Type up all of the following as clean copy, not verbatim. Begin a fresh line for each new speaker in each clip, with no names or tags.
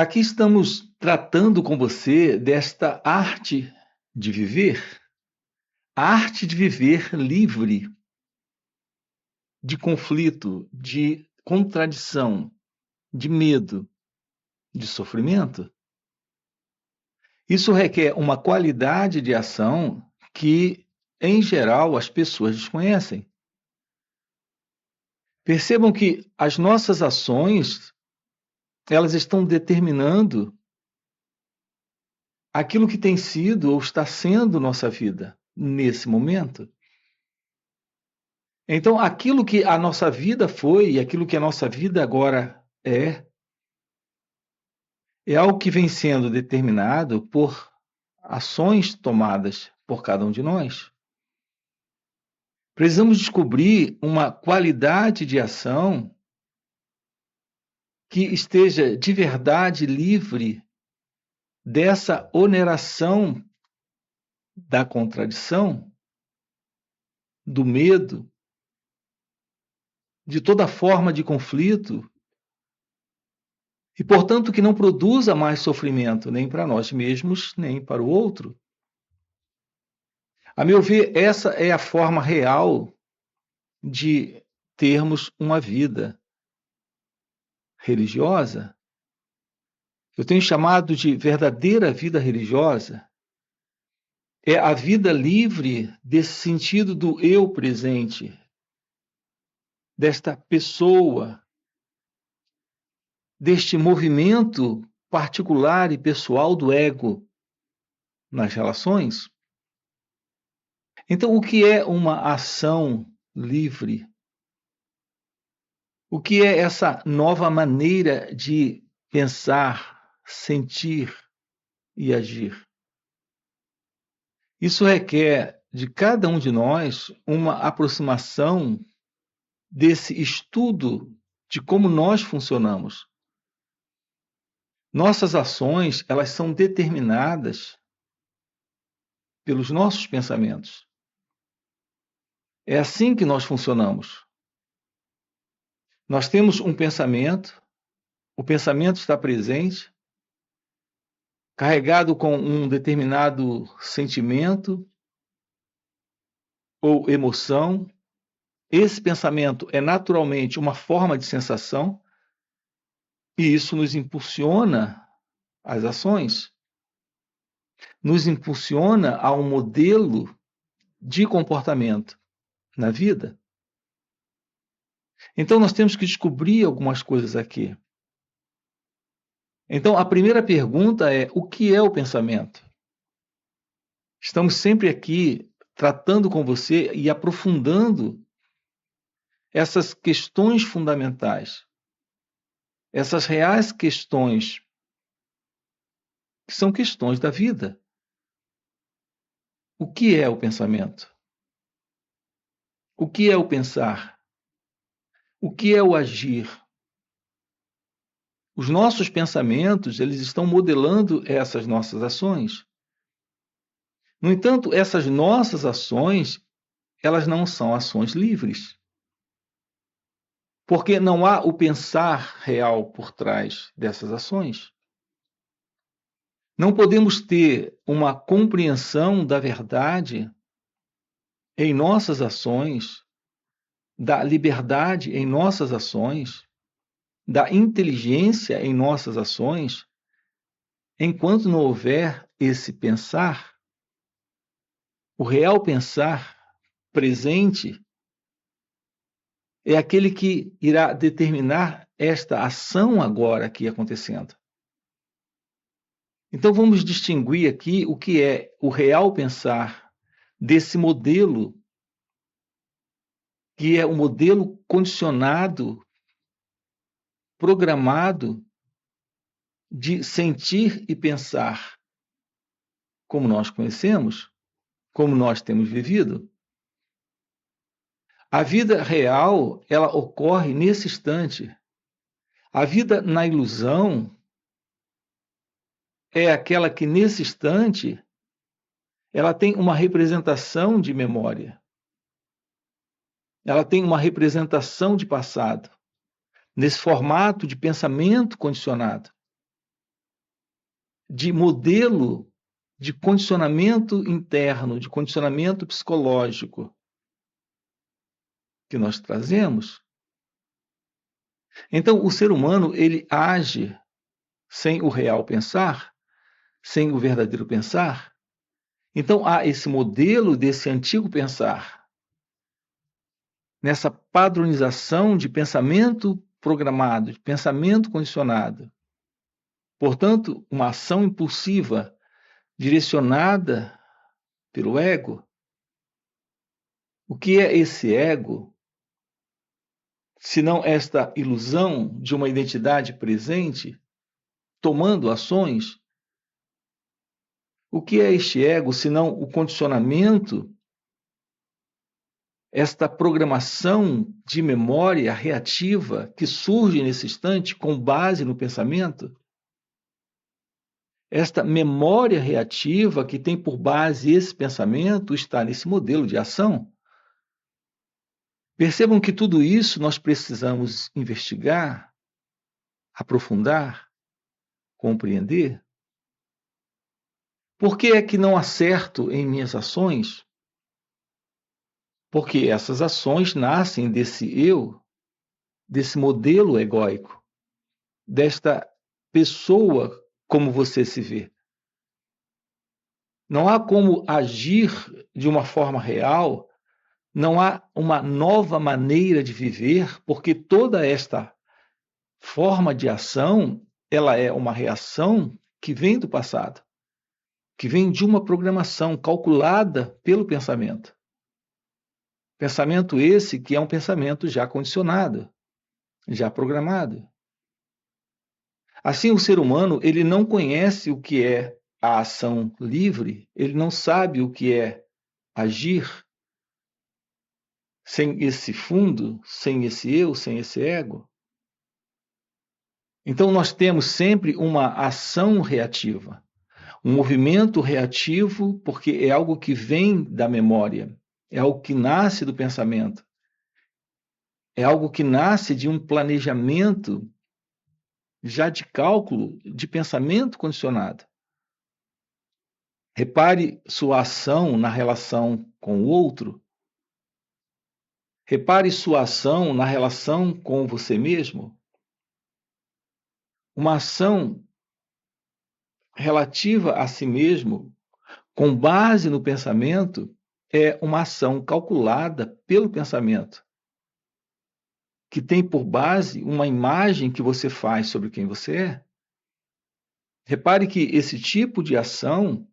Aqui estamos tratando com você desta arte de viver, a arte de viver livre de conflito, de contradição, de medo, de sofrimento. Isso requer uma qualidade de ação que, em geral, as pessoas desconhecem. Percebam que as nossas ações, elas estão determinando aquilo que tem sido ou está sendo nossa vida nesse momento. Então, aquilo que a nossa vida foi e aquilo que a nossa vida agora é algo que vem sendo determinado por ações tomadas por cada um de nós. Precisamos descobrir uma qualidade de ação que esteja de verdade livre dessa oneração da contradição, do medo, de toda forma de conflito, e, portanto, que não produza mais sofrimento, nem para nós mesmos, nem para o outro. A meu ver, essa é a forma real de termos uma vida religiosa. Eu tenho chamado de verdadeira vida religiosa. É a vida livre desse sentido do eu presente, desta pessoa, deste movimento particular e pessoal do ego nas relações. Então, o que é uma ação livre? O que é essa nova maneira de pensar, sentir e agir? Isso requer de cada um de nós uma aproximação desse estudo de como nós funcionamos. Nossas ações, elas são determinadas pelos nossos pensamentos. É assim que nós funcionamos. Nós temos um pensamento, o pensamento está presente, carregado com um determinado sentimento ou emoção. Esse pensamento é naturalmente uma forma de sensação e isso nos impulsiona às ações, nos impulsiona a um modelo de comportamento na vida. Então, nós temos que descobrir algumas coisas aqui. Então, a primeira pergunta é: o que é o pensamento? Estamos sempre aqui tratando com você e aprofundando essas questões fundamentais, essas reais questões, que são questões da vida. O que é o pensamento? O que é o pensar? O que é o agir? Os nossos pensamentos, eles estão modelando essas nossas ações. No entanto, essas nossas ações, elas não são ações livres. Porque não há o pensar real por trás dessas ações. Não podemos ter uma compreensão da verdade em nossas ações, da liberdade em nossas ações, da inteligência em nossas ações, enquanto não houver esse pensar, o real pensar presente é aquele que irá determinar esta ação agora aqui acontecendo. Então vamos distinguir aqui o que é o real pensar desse modelo, que é um modelo condicionado, programado de sentir e pensar como nós conhecemos, como nós temos vivido. A vida real, ela ocorre nesse instante. A vida na ilusão é aquela que, nesse instante, ela tem uma representação de memória. Ela tem uma representação de passado, nesse formato de pensamento condicionado. de modelo de condicionamento interno, de condicionamento psicológico que nós trazemos. Então, o ser humano, ele age sem o real pensar, sem o verdadeiro pensar. Então, há esse modelo desse antigo pensar, nessa padronização de pensamento programado, de pensamento condicionado. Portanto, uma ação impulsiva, direcionada pelo ego. O que é esse ego, senão esta ilusão de uma identidade presente, tomando ações? O que é este ego, senão o condicionamento, esta programação de memória reativa que surge nesse instante com base no pensamento? Esta memória reativa que tem por base esse pensamento está nesse modelo de ação. Percebam que tudo isso nós precisamos investigar, aprofundar, compreender. Por que é que não acerto em minhas ações? Porque essas ações nascem desse eu, desse modelo egóico, desta pessoa como você se vê. Não há como agir de uma forma real, não há uma nova maneira de viver, porque toda esta forma de ação, ela é uma reação que vem do passado, que vem de uma programação calculada pelo pensamento. Pensamento esse que é um pensamento já condicionado, já programado. Assim, o ser humano, ele não conhece o que é a ação livre, ele não sabe o que é agir sem esse fundo, sem esse eu, sem esse ego. Então, nós temos sempre uma ação reativa, um movimento reativo, porque é algo que vem da memória, é algo que nasce do pensamento, é algo que nasce de um planejamento já de cálculo, de pensamento condicionado. Repare sua ação na relação com o outro. Repare sua ação na relação com você mesmo. Uma ação relativa a si mesmo, com base no pensamento, é uma ação calculada pelo pensamento, que tem por base uma imagem que você faz sobre quem você é. Repare que esse tipo de ação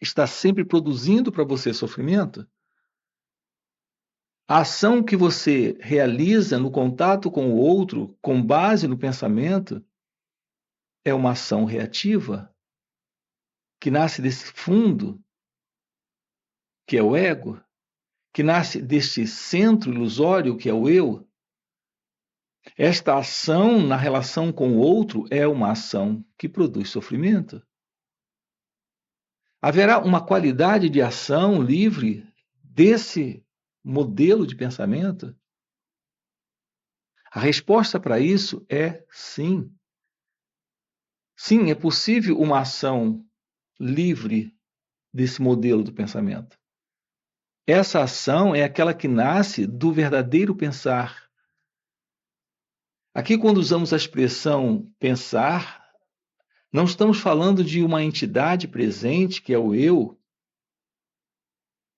está sempre produzindo para você sofrimento. A ação que você realiza no contato com o outro, com base no pensamento, é uma ação reativa, que nasce desse fundo, que é o ego, que nasce deste centro ilusório, que é o eu. Esta ação na relação com o outro é uma ação que produz sofrimento. Haverá uma qualidade de ação livre desse modelo de pensamento? A resposta para isso é sim. Sim, é possível uma ação livre desse modelo do pensamento. Essa ação é aquela que nasce do verdadeiro pensar. Aqui, quando usamos a expressão pensar, não estamos falando de uma entidade presente, que é o eu,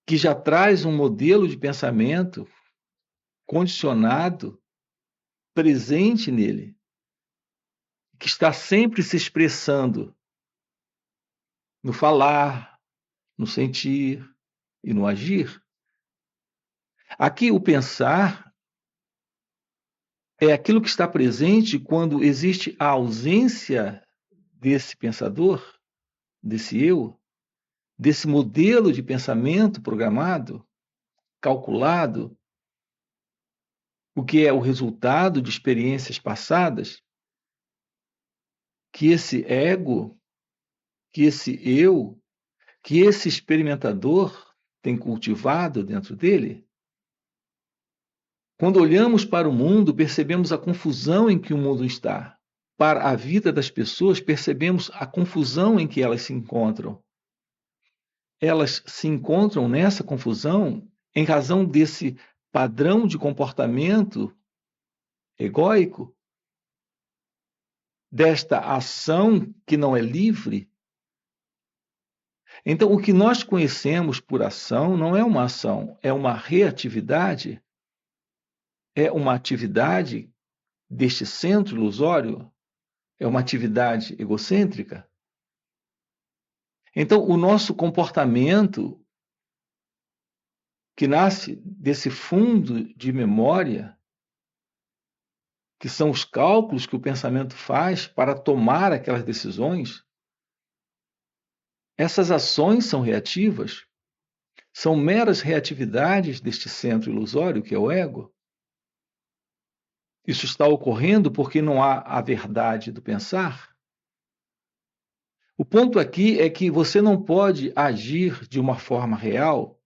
que já traz um modelo de pensamento condicionado, presente nele, que está sempre se expressando no falar, no sentir e no agir. Aqui, o pensar é aquilo que está presente quando existe a ausência desse pensador, desse eu, desse modelo de pensamento programado, calculado, o que é o resultado de experiências passadas, que esse ego, que esse eu, que esse experimentador tem cultivado dentro dele. Quando olhamos para o mundo, percebemos a confusão em que o mundo está. para a vida das pessoas, percebemos a confusão em que elas se encontram. Elas se encontram nessa confusão em razão desse padrão de comportamento egóico, desta ação que não é livre. Então, o que nós conhecemos por ação não é uma ação, é uma reatividade, é uma atividade deste centro ilusório, é uma atividade egocêntrica. Então, o nosso comportamento, que nasce desse fundo de memória, que são os cálculos que o pensamento faz para tomar aquelas decisões, essas ações são reativas, são meras reatividades deste centro ilusório que é o ego. Isso está ocorrendo porque não há a verdade do pensar. O ponto aqui é que você não pode agir de uma forma real.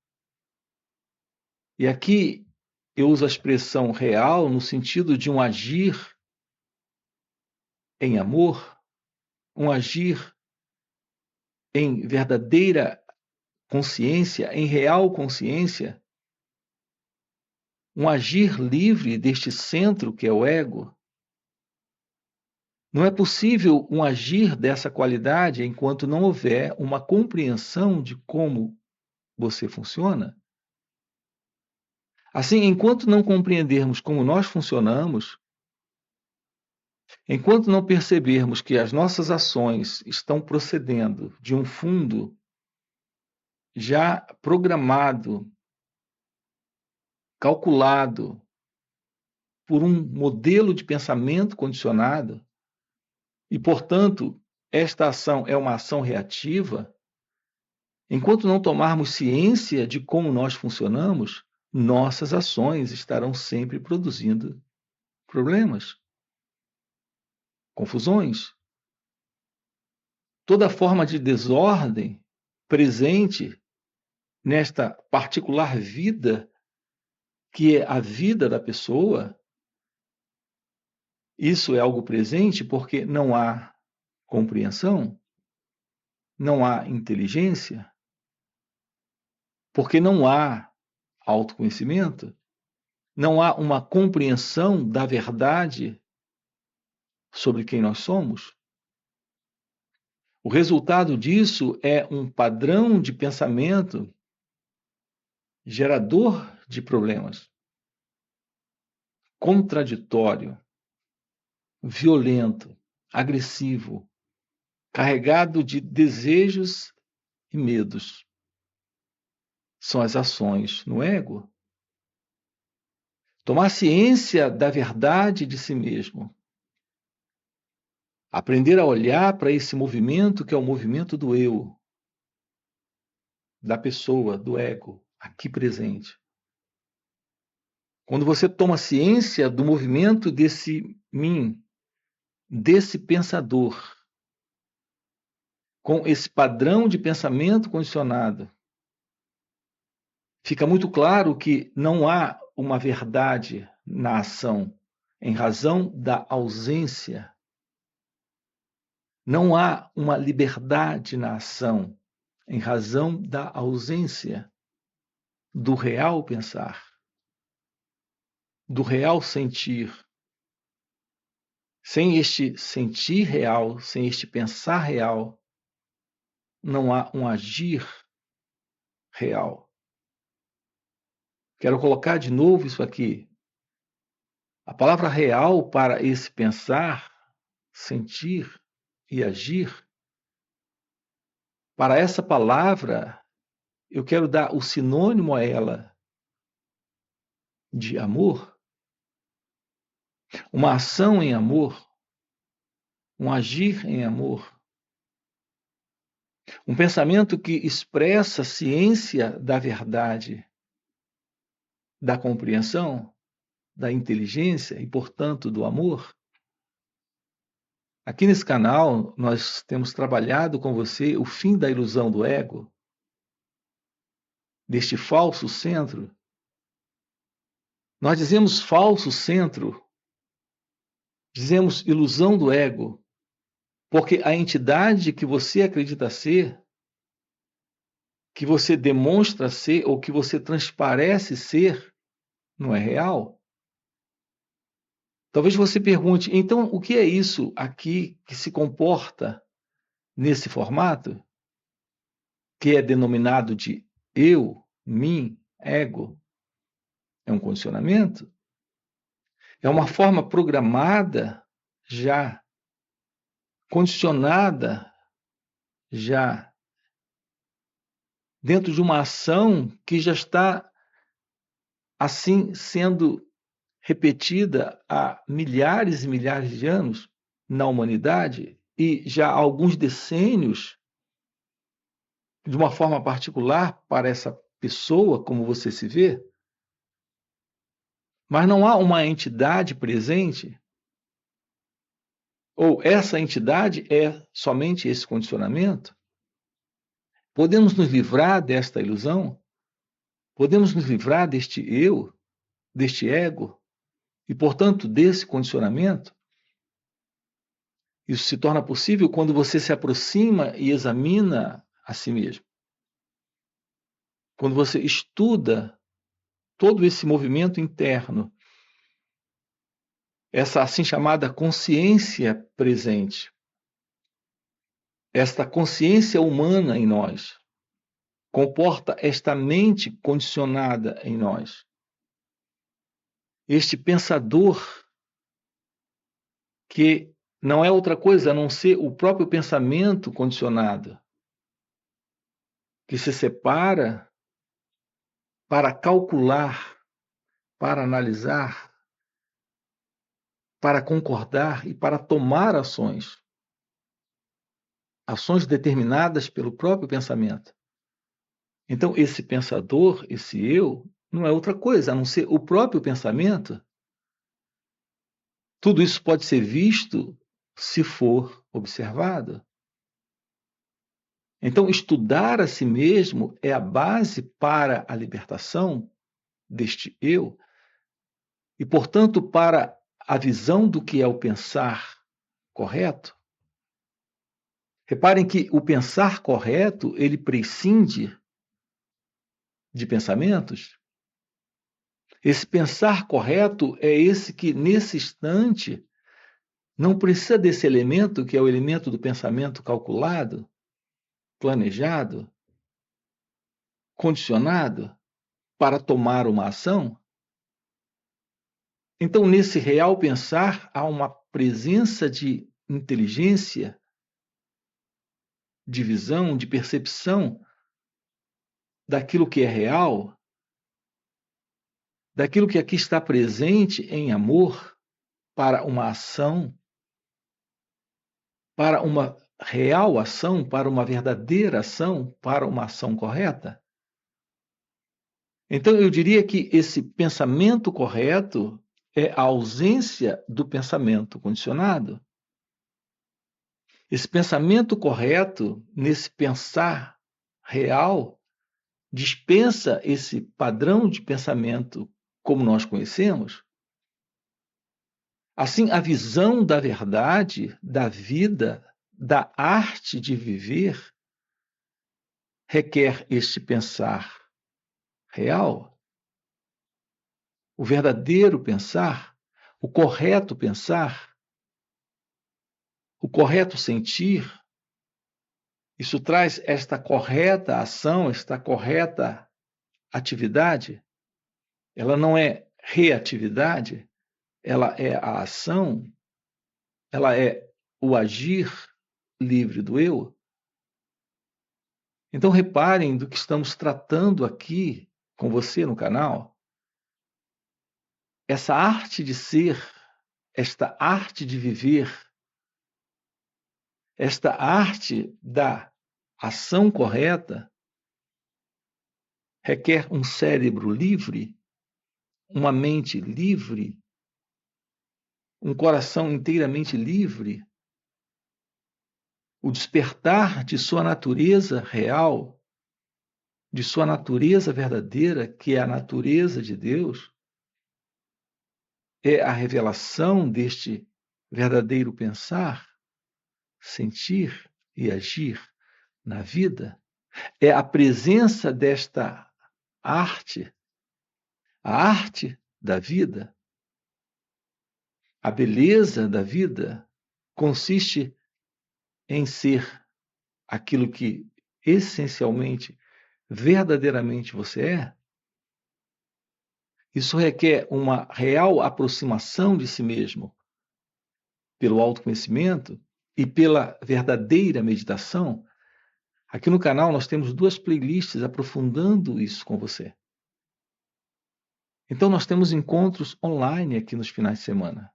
E aqui eu uso a expressão real no sentido de um agir em amor, um agir em verdadeira consciência, em real consciência, um agir livre deste centro que é o ego. Não é possível um agir dessa qualidade enquanto não houver uma compreensão de como você funciona. Assim, enquanto não compreendermos como nós funcionamos, enquanto não percebermos que as nossas ações estão procedendo de um fundo já programado, calculado por um modelo de pensamento condicionado, e, portanto, esta ação é uma ação reativa, enquanto não tomarmos ciência de como nós funcionamos, nossas ações estarão sempre produzindo problemas, confusões. Toda forma de desordem presente nesta particular vida, que é a vida da pessoa, isso é algo presente porque não há compreensão, não há inteligência, porque não há autoconhecimento, não há uma compreensão da verdade sobre quem nós somos. O resultado disso é um padrão de pensamento gerador de problemas, contraditório, violento, agressivo, carregado de desejos e medos. São as ações no ego. Tomar ciência da verdade de si mesmo. Aprender a olhar para esse movimento que é o movimento do eu, da pessoa, do ego, aqui presente. Quando você toma ciência do movimento desse mim, desse pensador, com esse padrão de pensamento condicionado, fica muito claro que não há uma verdade na ação, em razão da ausência. Não há uma liberdade na ação, em razão da ausência do real pensar, do real sentir. Sem este sentir real, sem este pensar real, não há um agir real. Quero colocar de novo isso aqui. A palavra real para esse pensar, sentir e agir, para essa palavra, eu quero dar o sinônimo a ela de amor, uma ação em amor, um agir em amor, um pensamento que expressa a ciência da verdade, da compreensão, da inteligência e, portanto, do amor. Aqui nesse canal, nós temos trabalhado com você o fim da ilusão do ego, deste falso centro. Nós dizemos falso centro Dizemos ilusão do ego, porque a entidade que você acredita ser, que você demonstra ser ou que você transparece ser, não é real. Talvez você pergunte, então o que é isso aqui que se comporta nesse formato, que é denominado de eu, mim, ego? É um condicionamento? É uma forma programada já, condicionada já, dentro de uma ação que já está assim sendo repetida há milhares e milhares de anos na humanidade e já há alguns decênios, de uma forma particular para essa pessoa, como você se vê, mas não há uma entidade presente, ou essa entidade é somente esse condicionamento. Podemos nos livrar desta ilusão? Podemos nos livrar deste eu, deste ego e, portanto, desse condicionamento? Isso se torna possível quando você se aproxima e examina a si mesmo. Quando você estuda todo esse movimento interno, essa assim chamada consciência presente, esta consciência humana em nós, comporta esta mente condicionada em nós, este pensador que não é outra coisa a não ser o próprio pensamento condicionado, que se separa para calcular, para analisar, para concordar e para tomar ações, ações determinadas pelo próprio pensamento. Então, esse pensador, esse eu, não é outra coisa a não ser o próprio pensamento. Tudo isso pode ser visto se for observado. Então, estudar a si mesmo é a base para a libertação deste eu e, portanto, para a visão do que é o pensar correto. Reparem que o pensar correto, ele prescinde de pensamentos. Esse pensar correto é esse que, nesse instante, não precisa desse elemento, que é o elemento do pensamento calculado, planejado, condicionado, para tomar uma ação. Então, nesse real pensar, há uma presença de inteligência, de visão, de percepção daquilo que é real, daquilo que aqui está presente em amor para uma ação, para uma real ação, para uma verdadeira ação, para uma ação correta. Então, eu diria que esse pensamento correto é a ausência do pensamento condicionado. Esse pensamento correto, nesse pensar real, dispensa esse padrão de pensamento como nós conhecemos. Assim, a visão da verdade, da vida, da arte de viver, requer este pensar real, o verdadeiro pensar, o correto pensar, o correto sentir. Isso traz esta correta ação, esta correta atividade. Ela não é reatividade, ela é a ação, ela é o agir livre do eu. Então, reparem do que estamos tratando aqui com você no canal. Essa arte de ser, esta arte de viver, esta arte da ação correta, requer um cérebro livre, uma mente livre, um coração inteiramente livre, o despertar de sua natureza real, de sua natureza verdadeira, que é a natureza de Deus, é a revelação deste verdadeiro pensar, sentir e agir na vida é a presença desta arte, a arte da vida, a beleza da vida consiste em ser aquilo que essencialmente, verdadeiramente você é. Isso requer uma real aproximação de si mesmo pelo autoconhecimento e pela verdadeira meditação. Aqui no canal nós temos 2 playlists aprofundando isso com você. Então nós temos encontros online aqui nos finais de semana.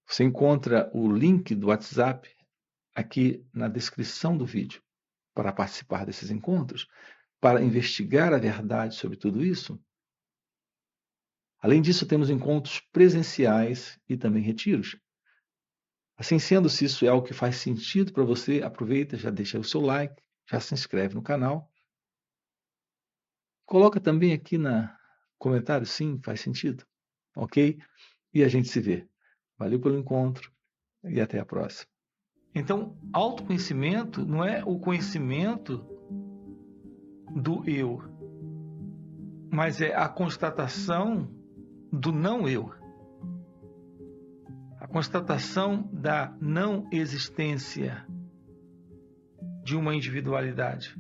Você encontra o link do WhatsApp aqui na descrição do vídeo para participar desses encontros, para investigar a verdade sobre tudo isso. Além disso, temos encontros presenciais e também retiros. Assim sendo, se isso é algo que faz sentido para você, aproveita, já deixa o seu like, já se inscreve no canal. Coloca também aqui no comentário, sim, faz sentido, ok? E a gente se vê. Valeu pelo encontro e até a próxima. Então, autoconhecimento não é o conhecimento do eu, mas é a constatação do não eu. A constatação da não existência de uma individualidade.